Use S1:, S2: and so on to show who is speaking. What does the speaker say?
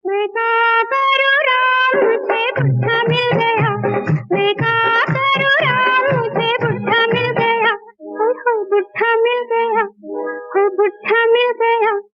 S1: मैं क्या करूं राम, मुझे बुढ़ा मिल गया। मैं क्या करूं राम, मुझे बुढ़ा मिल गया। हो बुढ़ा मिल गया, हो बुढ़ा मिल गया।